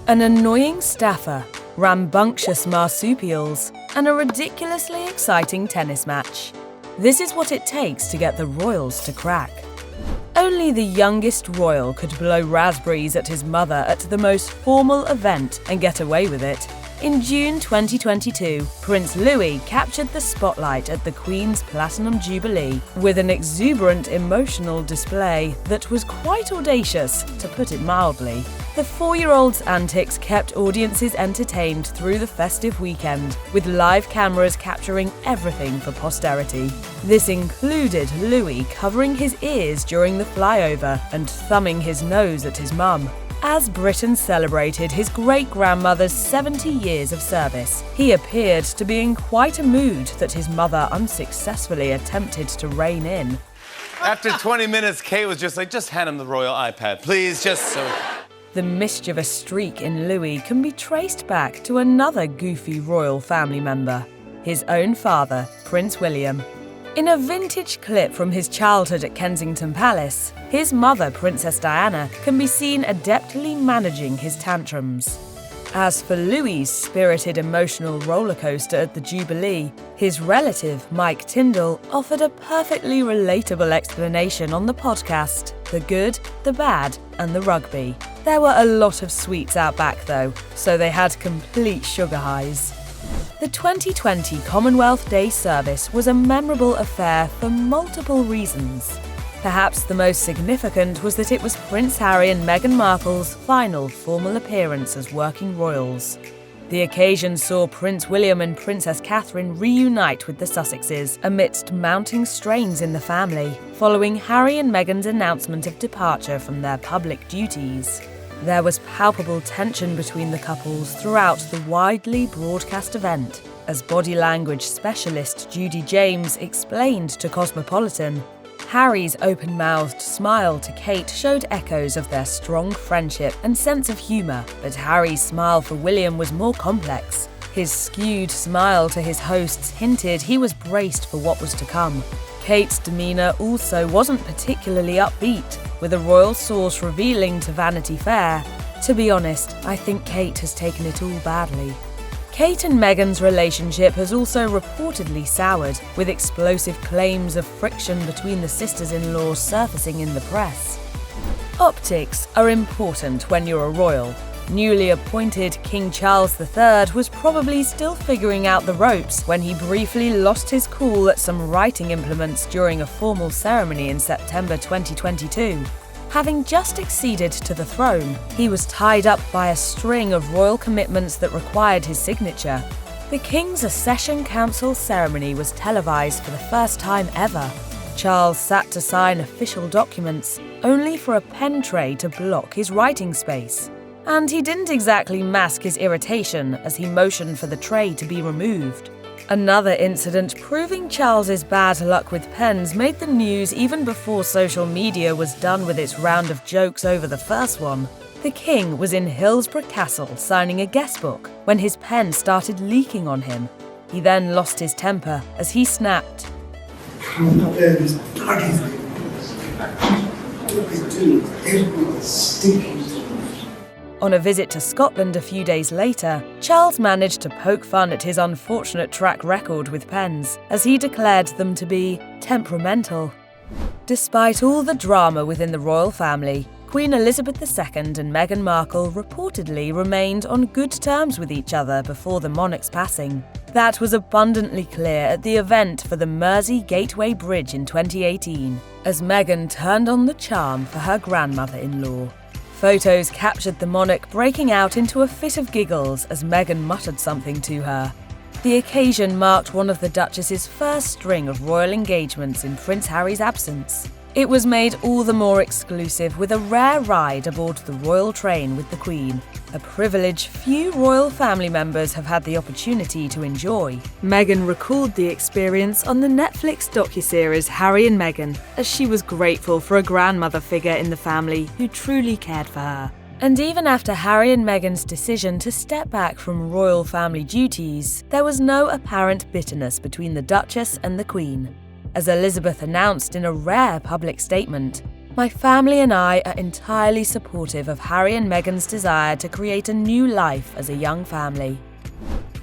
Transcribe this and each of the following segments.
an annoying staffer, rambunctious marsupials, and a ridiculously exciting tennis match. This is what it takes to get the royals to crack. Only the youngest royal could blow raspberries at his mother at the most formal event and get away with it. In June 2022, Prince Louis captured the spotlight at the Queen's Platinum Jubilee with an exuberant emotional display that was quite audacious, to put it mildly. The 4-year-old's antics kept audiences entertained through the festive weekend, with live cameras capturing everything for posterity. This included Louis covering his ears during the flyover and thumbing his nose at his mum. As Britain celebrated his great-grandmother's 70 years of service, he appeared to be in quite a mood that his mother unsuccessfully attempted to rein in. After 20 minutes, Kate was just like, just hand him the royal iPad, please, just so... The mischievous streak in Louis can be traced back to another goofy royal family member, his own father, Prince William. In a vintage clip from his childhood at Kensington Palace, his mother, Princess Diana, can be seen adeptly managing his tantrums. As for Louis's spirited emotional rollercoaster at the Jubilee, his relative, Mike Tyndall, offered a perfectly relatable explanation on the podcast, The Good, the Bad, and the Rugby. There were a lot of sweets out back though, so they had complete sugar highs. The 2020 Commonwealth Day service was a memorable affair for multiple reasons. Perhaps the most significant was that it was Prince Harry and Meghan Markle's final formal appearance as working royals. The occasion saw Prince William and Princess Catherine reunite with the Sussexes amidst mounting strains in the family, following Harry and Meghan's announcement of departure from their public duties. There was palpable tension between the couples throughout the widely broadcast event, as body language specialist Judy James explained to Cosmopolitan. Harry's open-mouthed smile to Kate showed echoes of their strong friendship and sense of humour, but Harry's smile for William was more complex. His skewed smile to his hosts hinted he was braced for what was to come. Kate's demeanour also wasn't particularly upbeat, with a royal source revealing to Vanity Fair, "To be honest, I think Kate has taken it all badly." Kate and Meghan's relationship has also reportedly soured, with explosive claims of friction between the sisters-in-law surfacing in the press. Optics are important when you're a royal. Newly appointed King Charles III was probably still figuring out the ropes when he briefly lost his cool at some writing implements during a formal ceremony in September 2022. Having just acceded to the throne, he was tied up by a string of royal commitments that required his signature. The King's Accession Council ceremony was televised for the first time ever. Charles sat to sign official documents, only for a pen tray to block his writing space. And he didn't exactly mask his irritation as he motioned for the tray to be removed. Another incident proving Charles's bad luck with pens made the news even before social media was done with its round of jokes over the first one. The king was in Hillsborough Castle signing a guest book when his pen started leaking on him. He then lost his temper as he snapped, On a visit to Scotland a few days later, Charles managed to poke fun at his unfortunate track record with pens, as he declared them to be temperamental. Despite all the drama within the royal family, Queen Elizabeth II and Meghan Markle reportedly remained on good terms with each other before the monarch's passing. That was abundantly clear at the event for the Mersey Gateway Bridge in 2018, as Meghan turned on the charm for her grandmother-in-law. Photos captured the monarch breaking out into a fit of giggles as Meghan muttered something to her. The occasion marked one of the Duchess's first string of royal engagements in Prince Harry's absence. It was made all the more exclusive with a rare ride aboard the royal train with the Queen, a privilege few royal family members have had the opportunity to enjoy. Meghan recalled the experience on the Netflix docuseries Harry and Meghan, as she was grateful for a grandmother figure in the family who truly cared for her. And even after Harry and Meghan's decision to step back from royal family duties, there was no apparent bitterness between the Duchess and the Queen. As Elizabeth announced in a rare public statement, My family and I are entirely supportive of Harry and Meghan's desire to create a new life as a young family.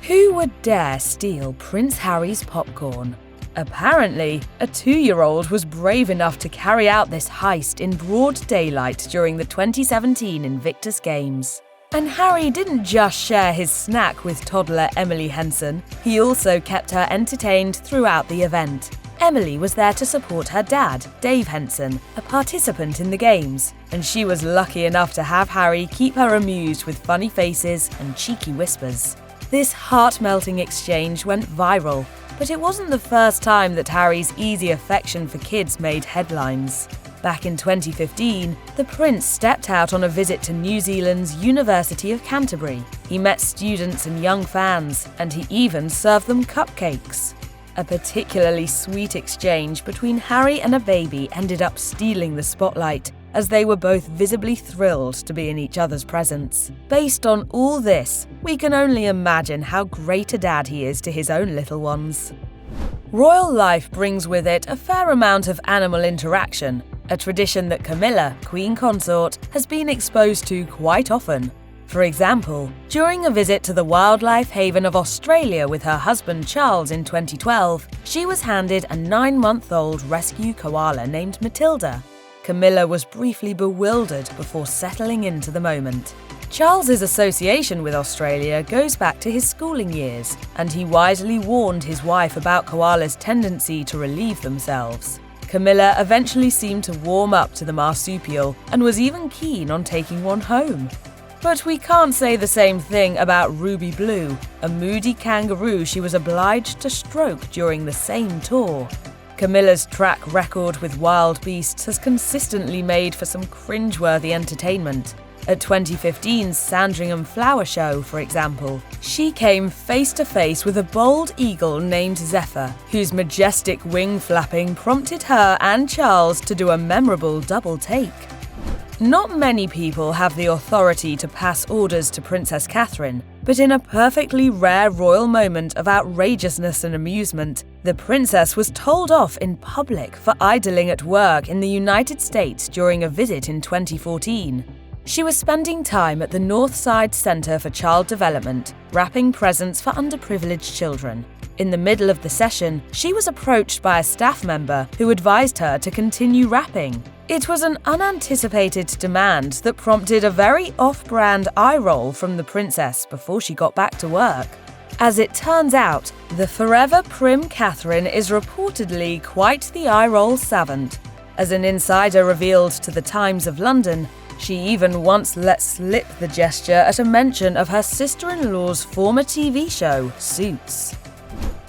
Who would dare steal Prince Harry's popcorn? Apparently, a 2-year-old was brave enough to carry out this heist in broad daylight during the 2017 Invictus Games. And Harry didn't just share his snack with toddler Emily Henson, he also kept her entertained throughout the event. Emily was there to support her dad, Dave Henson, a participant in the games, and she was lucky enough to have Harry keep her amused with funny faces and cheeky whispers. This heart-melting exchange went viral, but it wasn't the first time that Harry's easy affection for kids made headlines. Back in 2015, the prince stepped out on a visit to New Zealand's University of Canterbury. He met students and young fans, and he even served them cupcakes. A particularly sweet exchange between Harry and a baby ended up stealing the spotlight, as they were both visibly thrilled to be in each other's presence. Based on all this, we can only imagine how great a dad he is to his own little ones. Royal life brings with it a fair amount of animal interaction, a tradition that Camilla, Queen Consort, has been exposed to quite often. For example, during a visit to the wildlife haven of Australia with her husband Charles in 2012, she was handed a 9-month-old rescue koala named Matilda. Camilla was briefly bewildered before settling into the moment. Charles's association with Australia goes back to his schooling years, and he wisely warned his wife about koalas' tendency to relieve themselves. Camilla eventually seemed to warm up to the marsupial and was even keen on taking one home. But we can't say the same thing about Ruby Blue, a moody kangaroo she was obliged to stroke during the same tour. Camilla's track record with wild beasts has consistently made for some cringeworthy entertainment. At 2015's Sandringham Flower Show, for example, she came face-to-face with a bold eagle named Zephyr, whose majestic wing flapping prompted her and Charles to do a memorable double take. Not many people have the authority to pass orders to Princess Catherine, but in a perfectly rare royal moment of outrageousness and amusement, the princess was told off in public for idling at work in the United States during a visit in 2014. She was spending time at the Northside Centre for Child Development, wrapping presents for underprivileged children. In the middle of the session, she was approached by a staff member who advised her to continue wrapping. It was an unanticipated demand that prompted a very off-brand eye roll from the princess before she got back to work. As it turns out, the forever prim Catherine is reportedly quite the eye-roll savant. As an insider revealed to the Times of London, she even once let slip the gesture at a mention of her sister-in-law's former TV show, Suits.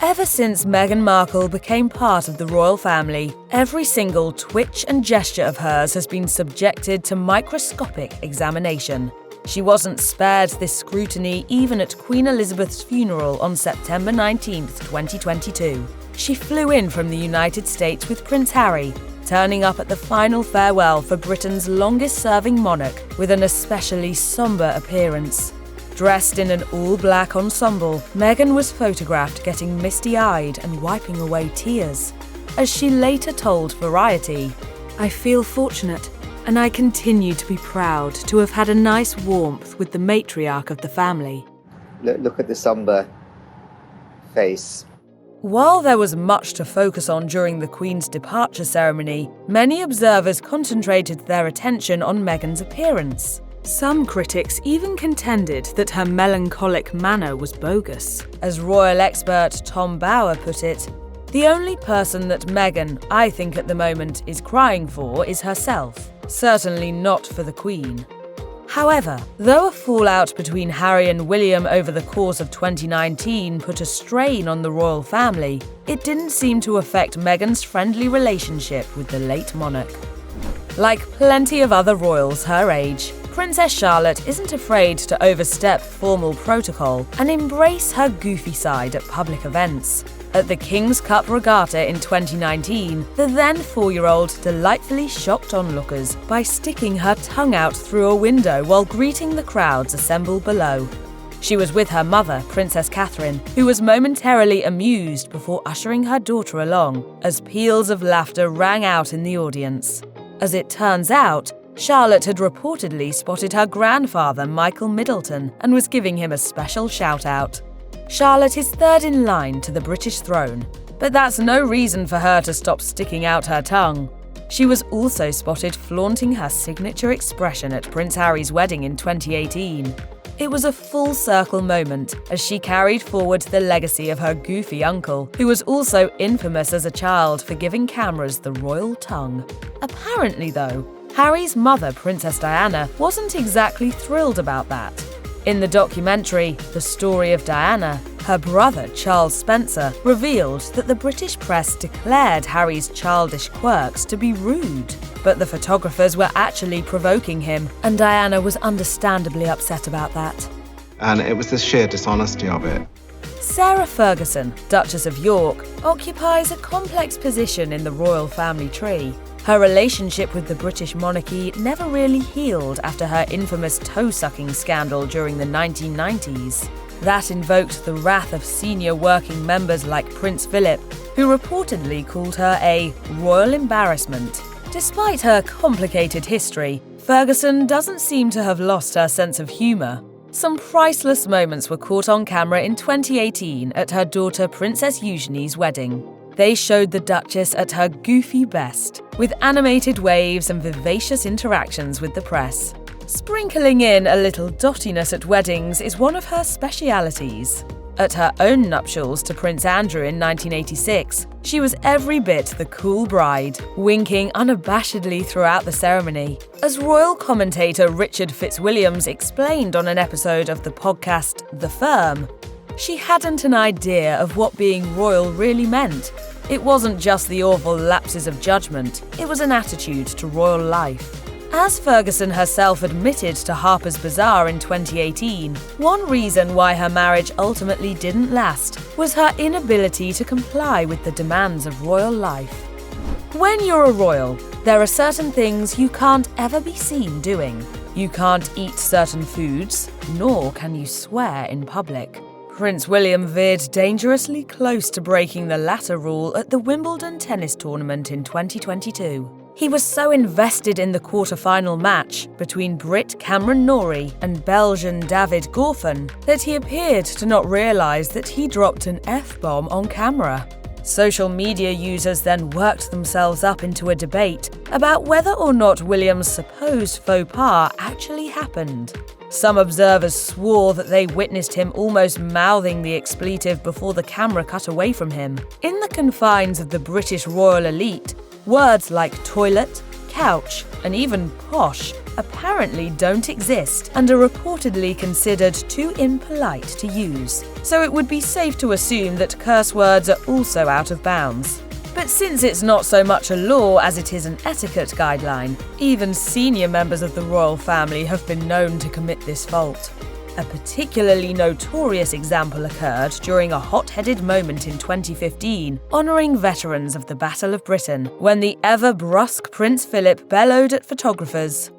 Ever since Meghan Markle became part of the royal family, every single twitch and gesture of hers has been subjected to microscopic examination. She wasn't spared this scrutiny even at Queen Elizabeth's funeral on September 19, 2022. She flew in from the United States with Prince Harry, turning up at the final farewell for Britain's longest-serving monarch with an especially somber appearance. Dressed in an all-black ensemble, Meghan was photographed getting misty-eyed and wiping away tears. As she later told Variety, "I feel fortunate, and I continue to be proud to have had a nice warmth with the matriarch of the family." Look at the somber face. While there was much to focus on during the Queen's departure ceremony, many observers concentrated their attention on Meghan's appearance. Some critics even contended that her melancholic manner was bogus. As royal expert Tom Bower put it, "The only person that Meghan, I think at the moment, is crying for is herself, certainly not for the Queen." However, though a fallout between Harry and William over the course of 2019 put a strain on the royal family, it didn't seem to affect Meghan's friendly relationship with the late monarch. Like plenty of other royals her age, Princess Charlotte isn't afraid to overstep formal protocol and embrace her goofy side at public events. At the King's Cup Regatta in 2019, the then 4-year-old delightfully shocked onlookers by sticking her tongue out through a window while greeting the crowds assembled below. She was with her mother, Princess Catherine, who was momentarily amused before ushering her daughter along, as peals of laughter rang out in the audience. As it turns out, Charlotte had reportedly spotted her grandfather, Michael Middleton, and was giving him a special shout-out. Charlotte is third in line to the British throne, but that's no reason for her to stop sticking out her tongue. She was also spotted flaunting her signature expression at Prince Harry's wedding in 2018. It was a full-circle moment as she carried forward the legacy of her goofy uncle, who was also infamous as a child for giving cameras the royal tongue. Apparently, though, Harry's mother, Princess Diana, wasn't exactly thrilled about that. In the documentary, The Story of Diana, her brother, Charles Spencer, revealed that the British press declared Harry's childish quirks to be rude. But the photographers were actually provoking him, and Diana was understandably upset about that. And it was the sheer dishonesty of it. Sarah Ferguson, Duchess of York, occupies a complex position in the royal family tree. Her relationship with the British monarchy never really healed after her infamous toe-sucking scandal during the 1990s. That invoked the wrath of senior working members like Prince Philip, who reportedly called her a royal embarrassment. Despite her complicated history, Ferguson doesn't seem to have lost her sense of humour. Some priceless moments were caught on camera in 2018 at her daughter Princess Eugenie's wedding. They showed the Duchess at her goofy best, with animated waves and vivacious interactions with the press. Sprinkling in a little dottiness at weddings is one of her specialities. At her own nuptials to Prince Andrew in 1986, she was every bit the cool bride, winking unabashedly throughout the ceremony. As royal commentator Richard Fitzwilliams explained on an episode of the podcast The Firm, she hadn't an idea of what being royal really meant. It wasn't just the awful lapses of judgment, it was an attitude to royal life. As Ferguson herself admitted to Harper's Bazaar in 2018, one reason why her marriage ultimately didn't last was her inability to comply with the demands of royal life. When you're a royal, there are certain things you can't ever be seen doing. You can't eat certain foods, nor can you swear in public. Prince William veered dangerously close to breaking the latter rule at the Wimbledon tennis tournament in 2022. He was so invested in the quarter-final match between Brit Cameron Norrie and Belgian David Goffin that he appeared to not realise that he dropped an F-bomb on camera. Social media users then worked themselves up into a debate about whether or not William's supposed faux pas actually happened. Some observers swore that they witnessed him almost mouthing the expletive before the camera cut away from him. In the confines of the British royal elite, words like toilet, couch, and even posh apparently don't exist and are reportedly considered too impolite to use. So it would be safe to assume that curse words are also out of bounds. But since it's not so much a law as it is an etiquette guideline, even senior members of the royal family have been known to commit this fault. A particularly notorious example occurred during a hot-headed moment in 2015, honouring veterans of the Battle of Britain, when the ever-brusque Prince Philip bellowed at photographers.